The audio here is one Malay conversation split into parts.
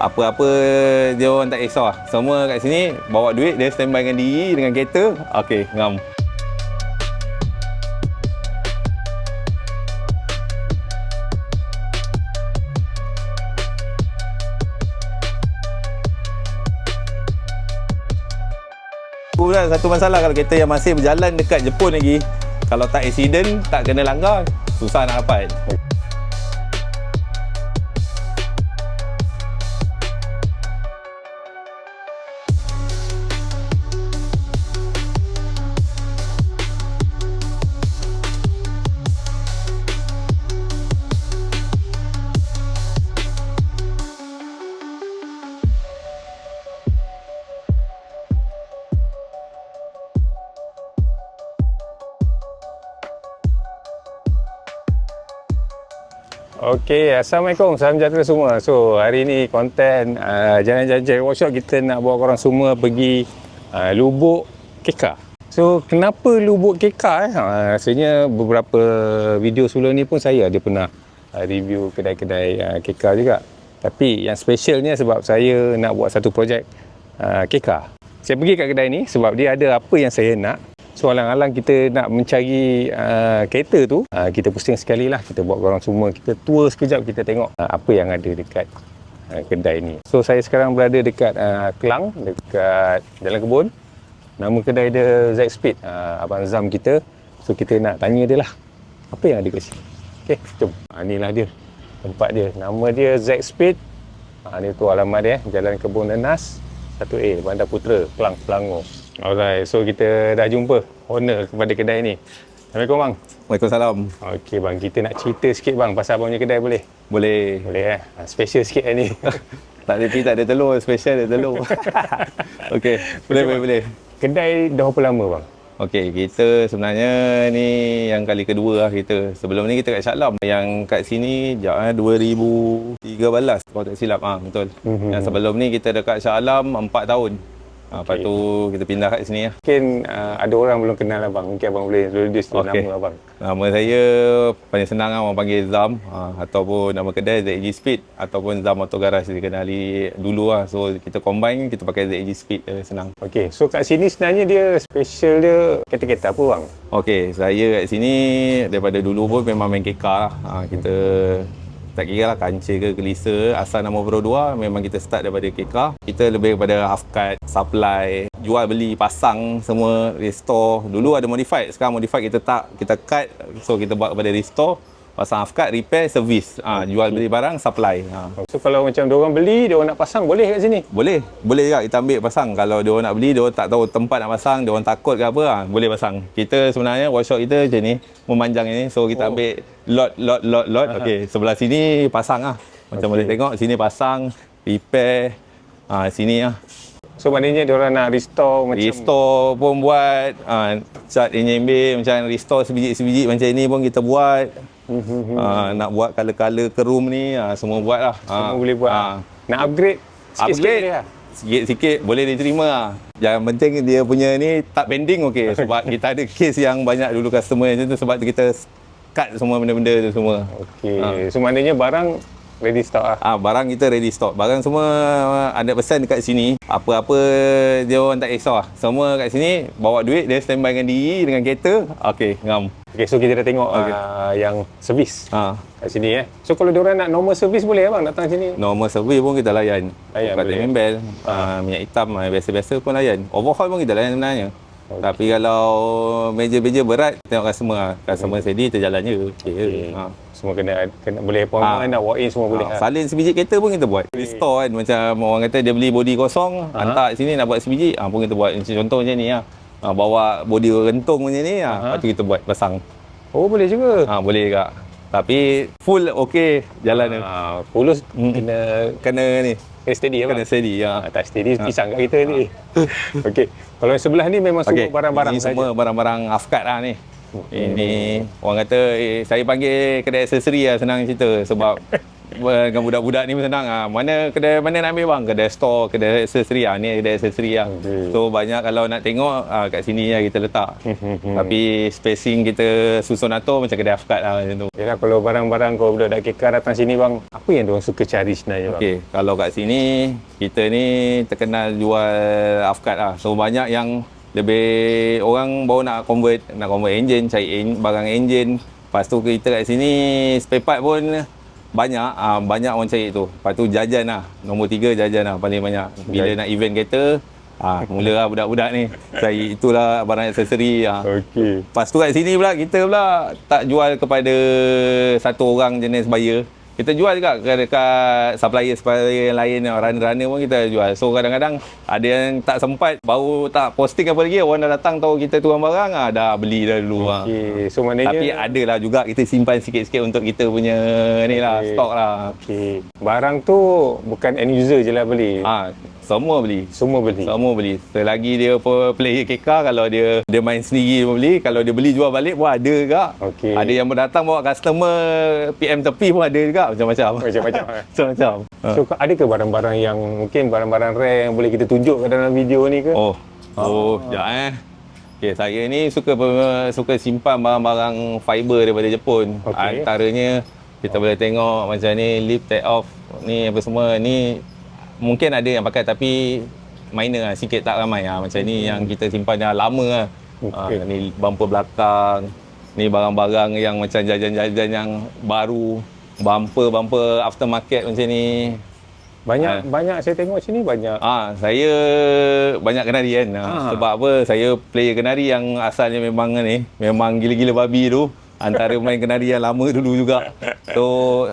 Apa-apa dia orang tak kisah. Semua kat sini bawa duit, dia standby dengan diri dengan kereta. Okey, ngam. Pula satu masalah kalau kereta yang masih berjalan dekat Jepun lagi, kalau tak accident, tak kena langgar, susah nak dapat. Okey, Assalamualaikum, salam sejahtera semua. So, hari ni konten Jalan Jalan Workshop kita nak bawa korang semua pergi Lubuk Keka. So, kenapa Lubuk Keka? Rasanya beberapa video sebelum ni pun saya ada pernah review kedai-kedai Keka juga. Tapi yang specialnya sebab saya nak buat satu projek Keka. Saya pergi kat kedai ni sebab dia ada apa yang saya nak. So alang-alang kita nak mencari kereta tu, kita pusing sekali lah, kita buat korang semua, kita tour sekejap, kita tengok apa yang ada dekat kedai ni. So saya sekarang berada dekat Kelang, dekat Jalan Kebun. Nama kedai dia Z Speed, Abang Zam kita. So kita nak tanya dia lah, apa yang ada kat sini. Okay, jom. Inilah dia, tempat dia. Nama dia Z Speed. Ni tu alamat dia, Jalan Kebun Nenas 1A, Bandar Putra, Kelang, Selangor. Alright, so kita dah jumpa owner kepada kedai ni. Assalamualaikum bang. Waalaikumsalam. Okey bang, kita nak cerita sikit bang pasal abang punya kedai boleh? Boleh. Boleh special sikit ni. Tak ada telur, special ada telur. Okey, boleh. Kedai dah berapa lama bang? Okey, kita sebenarnya ni yang kali kedua lah kita. Sebelum ni kita kat Shah Alam. Yang kat sini 2013 kalau tak silap. Betul. Yang sebelum ni kita dekat Shah Alam 4 tahun. Lepas tu kita pindah kat sini lah. Mungkin ada orang belum kenal abang. Mungkin abang boleh introduce nama abang. Nama saya paling senang orang panggil Zam, ataupun nama kedai ZG Speed, ataupun Zam Auto Garage dikenali dulu lah. So kita combine, kita pakai ZG Speed, senang. Okey, so kat sini sebenarnya dia special dia kereta-kereta apa bang? Okey, saya kat sini daripada dulu pun memang main keka lah. Kita tak kira lah kancil ke gelisa, asal nama Pro 2 memang kita start daripada keka. Kita lebih kepada half cut, supply, jual beli, pasang semua, restore. Dulu ada modified, sekarang modified kita tak, kita cut, so kita buat kepada restore, pasang half cut, repair, service. Jual beli barang, supply. So kalau macam diorang beli, diorang nak pasang, boleh kat sini? Boleh juga kita ambil pasang. Kalau diorang nak beli, diorang tak tahu tempat nak pasang, diorang takut ke apa, boleh pasang. Kita sebenarnya workshop kita macam ni, memanjang ini, so kita ambil lot. Okey, sebelah sini pasang lah. Macam boleh tengok, sini pasang, repair, sini lah. So maknanya diorang nak restore macam... Restore pun buat, cat NMB macam restore sebiji-sebiji macam ni pun kita buat. Nak buat color-color ke room ni, semua buat lah. Semua boleh buat. Nak upgrade sikit-sikit boleh lah? Sikit-sikit boleh diterima lah. Yang penting dia punya ni tak pending, okey. Sebab kita ada case yang banyak dulu customer macam tu, sebab tu kita cut semua benda-benda tu semua. Okey, so maknanya barang ready stock lah? Barang kita ready stock. Barang semua 100% dekat sini. Apa-apa dia orang tak kisah. Semua kat sini bawa duit, dia standby dengan diri dengan kereta. Okey, ngam. Okey, so kita dah tengok yang servis kat sini So kalau diorang nak normal servis boleh abang datang sini? Normal servis pun kita layan. Kat boleh. bel, minyak hitam, biasa-biasa pun layan. Overhaul pun kita layan sebenarnya. Tapi kalau meja-meja berat, tengok customer steady, kita jalan je. Semua kena boleh appointment, nak walk in semua boleh. Salin sebiji kereta pun kita buat. Restore kan, macam orang kata dia beli body kosong, hantar sini nak buat sebiji, pun kita buat. Contoh macam ni bawa body rentung macam ni, lepas tu kita buat pasang. Oh, boleh juga? Boleh juga. Tapi full okey jalan dia. Fulus kena ni. Kena steady apa? Kena steady, tak steady pisang kat kita ni. Okey. Kalau yang sebelah ni memang semua barang-barang saja. Ini semua barang-barang half cut lah ni. Ini orang kata saya panggil kedai aksesori lah, senang cerita, sebab dengan budak-budak ni pun senang. Mana kedai mana nak ambil bang? Kedai store, kedai aksesori. Ni kedai aksesori lah. So banyak kalau nak tengok kat sini lah kita letak. Tapi spacing kita susun atur macam kedai Afkat lah macam tu. Yalah, kalau barang-barang kau budak KK datang sini bang, apa yang diorang suka cari sebenarnya bang? Okey, kalau kat sini kita ni terkenal jual Afkat lah. So banyak yang lebih orang baru nak convert engine, cari barang engine. Lepas tu kita kat sini spare part pun banyak orang cari tu. Lepas tu jajan lah. Nombor 3 jajan lah paling banyak. Bila nak event kereta, mula lah budak-budak ni. Cari itulah barang aksesori. Okey. Lepas tu kat sini pula, kita pula tak jual kepada satu orang jenis buyer. Kita jual juga dekat supplier yang lain, runner-runner pun kita jual. So kadang-kadang ada yang tak sempat, baru tak posting apa lagi, orang dah datang tahu kita turun barang, dah beli dah dulu. Okey, so maknanya... Tapi ada lah juga kita simpan sikit-sikit untuk kita punya ni lah, stok lah. Okey, barang tu bukan end user je lah beli? Semua beli. Semua beli? Semua beli. Selagi dia player KK, kalau dia main sendiri pun beli. Kalau dia beli jual balik pun ada juga. Okey. Ada yang datang bawa customer PM tepi pun ada juga. Macam-macam. Macam-macam. So ada ke barang-barang yang mungkin barang-barang rare yang boleh kita tunjuk kat dalam video ni ke? Sekejap Okay, saya ni suka simpan barang-barang fiber daripada Jepun. Okay. Antaranya kita boleh tengok macam ni, lift take off ni apa semua ni. Mungkin ada yang pakai tapi minor lah, sikit tak ramai lah. Macam ni yang kita simpan dah lama lah. Ni bumper belakang. Ni barang-barang yang macam jajan-jajan yang baru. Bumper aftermarket macam ni. Banyak saya tengok sini banyak. Saya banyak kenari kan. Sebab apa? Saya player kenari yang asalnya memang gila-gila babi tu. Antara main kenari yang lama dulu juga. So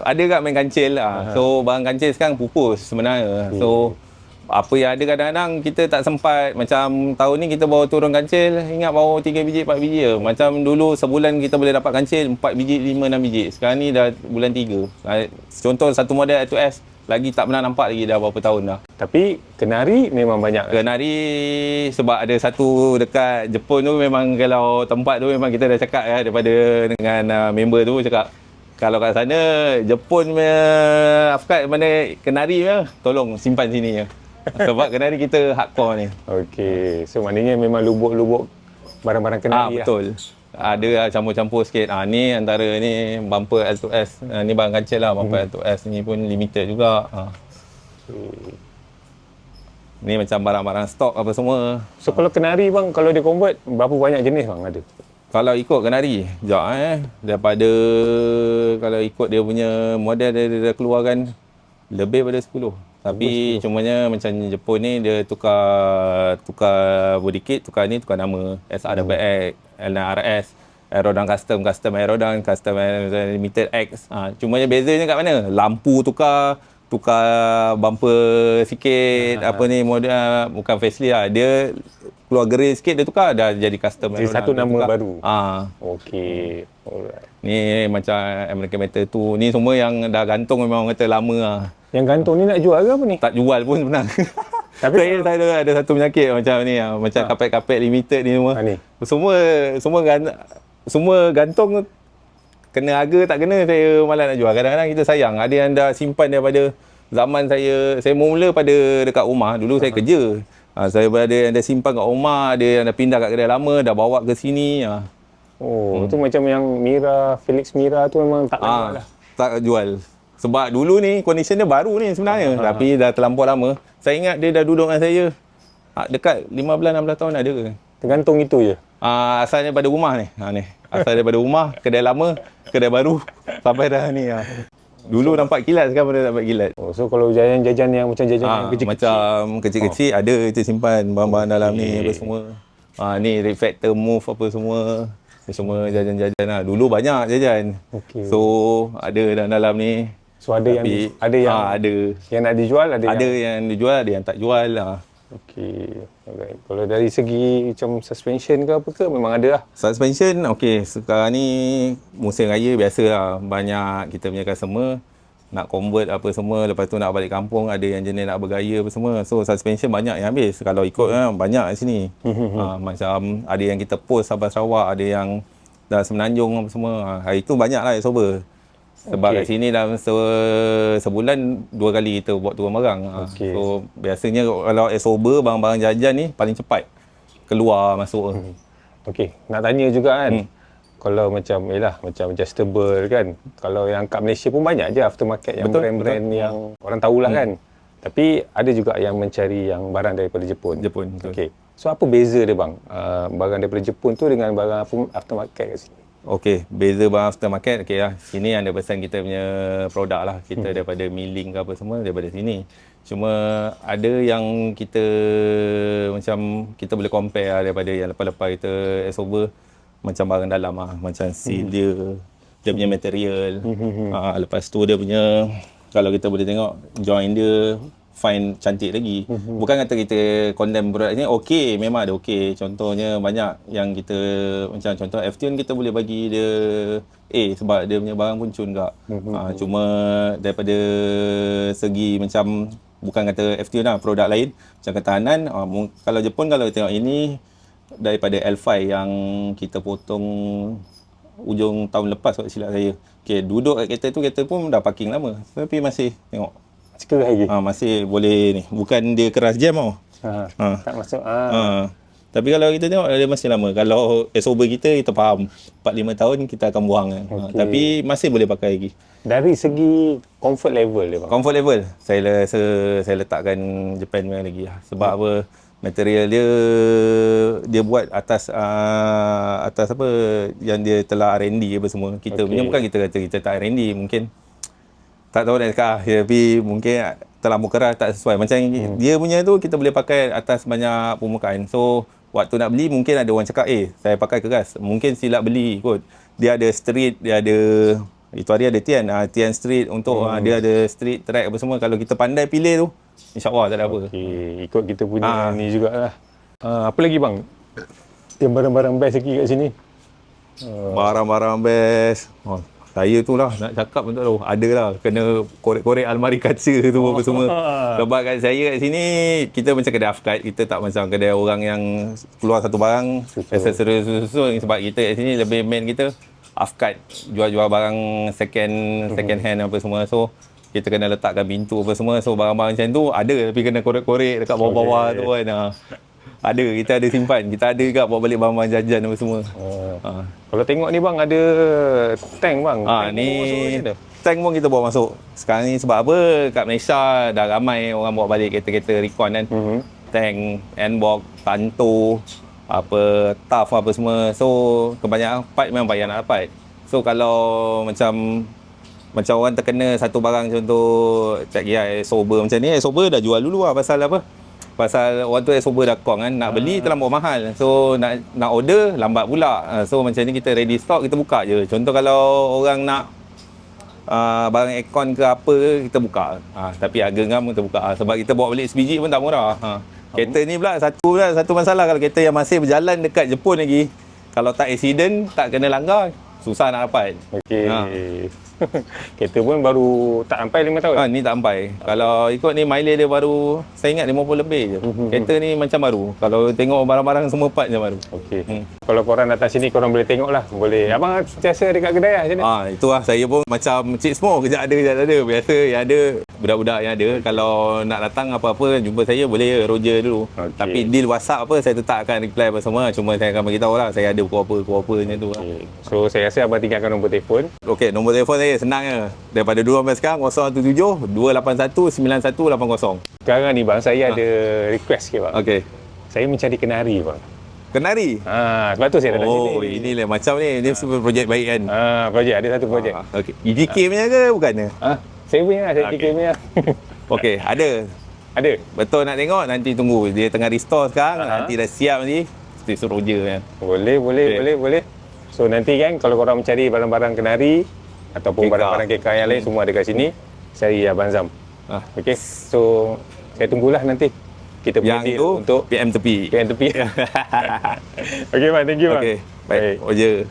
ada kat main kancil lah. So barang kancil sekarang pupus sebenarnya. So apa yang ada kadang-kadang kita tak sempat. Macam tahun ni kita bawa turun kancil, ingat bawa 3 biji 4 biji je. Macam dulu sebulan kita boleh dapat kancil 4 biji 5 6 biji. Sekarang ni dah bulan 3. Contoh satu model R2S lagi tak pernah nampak lagi dah berapa tahun dah. Tapi kenari memang banyak. Kenari sebab ada satu dekat Jepun tu, memang kalau tempat tu memang kita dah cakap daripada dengan member tu cakap kalau kat sana Jepun punya Afkat mana kenari tolong simpan sini sebab kenari kita hardcore ni. Okey, so maknanya memang lubuk-lubuk barang-barang kenari betul. Ada campur-campur sikit. Ni antara ni bumper L2S. Ni barang kancil lah. Bumper L2S ni pun limited juga. Ni macam barang-barang stok apa semua. So kalau kenari bang, kalau dia convert, berapa banyak jenis bang ada? Kalau ikut kenari, daripada kalau ikut dia punya model dia dah keluarkan lebih pada 10. Tapi cumanya macam Jepun ni dia tukar body kit, tukar nama SRWX, L9RS, Aerodon custom Aerodon, custom limited X. Cumanya bezanya kat mana? Lampu tukar bumper sikit, model bukan facelift lah. Dia keluar grey sikit, dia tukar dah jadi custom. Jadi satu nama baru. Okey. Alright. Ni macam American Metal tu. Ni semua yang dah gantung memang orang kata lama lah. Yang gantung ni nak jual ke apa ni? Tak jual pun sebenarnya. Tapi saya ada satu penyakit macam ni macam kapet-kapet limited ni semua. Semua gantung kena harga tak kena, saya malas nak jual. Kadang-kadang kita sayang. Ada yang dah simpan daripada zaman saya mula pada dekat rumah. Dulu saya kerja. Saya ada yang dah simpan kat rumah, ada yang dah pindah kat kedai lama, dah bawa ke sini. Itu macam yang Felix Mira tu memang tak jual lah. Tak jual. Sebab dulu ni condition dia baru ni sebenarnya. Tapi dah terlampau lama. Saya ingat dia dah duduk dengan saya dekat 15-16 tahun ada ke. Tergantung itu je? Asalnya pada rumah ni. Asal daripada rumah, kedai lama, kedai baru, sampai dah ni. Dulu nampak kilat, sekarang dah dapat kilat. So kalau jajan-jajan yang macam jajan yang kecil-kecil? Macam kecil-kecil ada kita simpan barang-barang dalam ni apa semua. Ni reflector move apa semua. Semua jajan-jajan lah. Dulu banyak jajan. So ada dalam ni. So ada yang nak dijual, ada yang dijual, ada yang tak jual lah. Okey. Alright. Kalau dari segi macam suspension ke apa ke, memang ada lah. Suspension, okey. Sekarang ni musim raya biasa lah. Banyak kita punya customer nak convert apa semua. Lepas tu nak balik kampung, ada yang jenis nak bergaya apa semua. So suspension banyak yang habis. Kalau ikut banyak kat sini. Macam ada yang kita post Sabah Sarawak, ada yang dah Semenanjung apa semua. Hari tu banyak lah yang sober. Sebab kat sini dalam sebulan 2 kali kita buat turun barang. Okey. So biasanya kalau Sober barang-barang jajan ni paling cepat keluar masuk. Okey, nak tanya juga kan. Kalau macam macam adjustable kan. Kalau yang kat Malaysia pun banyak je aftermarket yang brand-brand yang orang tahulah kan. Tapi ada juga yang mencari yang barang daripada Jepun. Betul. Okey. So apa beza dia bang? Barang daripada Jepun tu dengan barang aftermarket kat sini? Okey, beza barang aftermarket lah. Sini 100% kita punya produk lah. Kita daripada milling ke apa semua daripada sini. Cuma ada yang kita macam kita boleh compare lah daripada yang lepas-lepas kita Sober, macam barang dalam lah. Macam seal dia punya material. Lepas tu dia punya, kalau kita boleh tengok join dia fine, cantik lagi. Bukan kata kita condemn produk ni, okey, memang ada okey. Contohnya banyak yang kita, macam contoh F-Tune kita boleh bagi dia sebab dia punya barang pun cun tak. Cuma daripada segi macam, bukan kata F-Tune lah, produk lain macam ketahanan, kalau Jepun, kalau tengok ini daripada L5 yang kita potong ujung tahun lepas kalau silap saya. Okey, duduk kat kereta pun dah parking lama, tapi masih tengok Cekal lagi? masih boleh ni. Bukan dia keras jam tau. Tak masuk. Tapi kalau kita tengok dia masih lama. Kalau Sober kita faham 4-5 tahun kita akan buang. Tapi masih boleh pakai lagi. Dari segi comfort level dia bang? Comfort level, saya letakkan Japan punya lagi lah. Sebab apa? Material dia buat atas apa yang dia telah R&D apa semua. Kita punya bukan kita kata kita tak R&D, mungkin tak tahu nak cakap, tapi mungkin terlalu keras, tak sesuai. Macam dia punya tu kita boleh pakai atas banyak permukaan. So waktu nak beli mungkin ada orang cakap saya pakai keras, mungkin silap beli kot. Dia ada street, dia ada, itu hari ada Tian street untuk dia ada street track apa semua. Kalau kita pandai pilih tu, insyaAllah tak ada apa. Okey, ikut kita punya ni jugalah. Apa lagi bang yang barang-barang best lagi kat sini? Barang-barang best, saya tu lah nak cakap pun tak tahu. Ada lah, kena korek-korek almari kaca tu apa semua. Sebab kat saya kat sini, kita macam kedai half-cut. Kita tak macam kedai orang yang keluar satu barang, aksesori susun. Sebab kita kat sini lebih main kita half-cut. Jual-jual barang second hand apa semua. So, kita kena letakkan pintu apa semua. So, barang-barang macam tu ada, tapi kena korek-korek dekat bawah-bawah tu kan. Ada, kita ada simpan. Kita ada juga bawa balik barang-barang jajan apa semua. Kalau tengok ni bang, ada tank bang. Ni tank pun kita bawa masuk. Sekarang ni sebab apa? Kat Malaysia dah ramai orang bawa balik kereta-kereta Recon kan. Tank, N-Box, Tanto, apa, Tough apa semua. So, kebanyakan part memang payah nak dapat. So, kalau macam orang terkena satu barang, contoh tak kira Sober macam ni, Sober dah jual dulu lah. Pasal apa? Pasal orang tu Sober dah kong kan, nak beli terlampau mahal. So nak order lambat pula. So macam ni kita ready stock, kita buka je. Contoh kalau orang nak barang aircon ke apa, kita buka. Tapi harga ngam kita buka. Sebab kita bawa balik sebiji pun tak murah. Kereta ni pula satu masalah, kalau kereta yang masih berjalan dekat Jepun lagi, kalau tak accident, tak kena langgar, susah nak dapat. Okey. Kereta pun baru tak sampai 5 tahun. Ni tak sampai. Kalau ikut ni mileage dia baru, saya ingat 50 lebih je. Kereta ni macam baru. Kalau tengok barang-barang semua part je baru. Okey. Kalau korang datang sini, korang boleh tengok lah. Boleh. Abang sentiasa dekat kedai lah macam ni? Itulah, saya pun macam cik semua, kejap ada, kejap tak ada. Biasa yang ada, budak-budak yang ada. Kalau nak datang apa-apa, jumpa saya, boleh Roger dulu. Tapi deal WhatsApp apa, saya tetap akan reply apa semua. Cuma saya akan beritahu lah, saya ada pukul apa macam tu lah. So, saya rasa abang tinggalkan nombor telefon. Okey, nombor telefon saya senang je. Daripada dulu sampai sekarang 017-281-9180. Sekarang ni bang, saya ada request sikit bang. Okey. Saya mencari kenari bang. Kenari? Sebab tu saya datang sini. Ini lah macam ni. Ini sebuah projek baik kan? Projek, ada satu projek. Okey. EGK punya ke bukannya? Saya punya lah, saya EGK punya. Okey, ada. Ada? Betul nak tengok, nanti tunggu. Dia tengah restore sekarang, nanti dah siap nanti. Mesti suruh je kan. Boleh. So nanti kan, kalau korang mencari barang-barang kenari, ataupun barang-barang KK yang lain, semua ada kat sini. Cari Abang Zam. Okey. So saya tunggulah nanti kita yang punya tu untuk PM tepi. Okey bang, thank you bang. Okey, baik. Roger.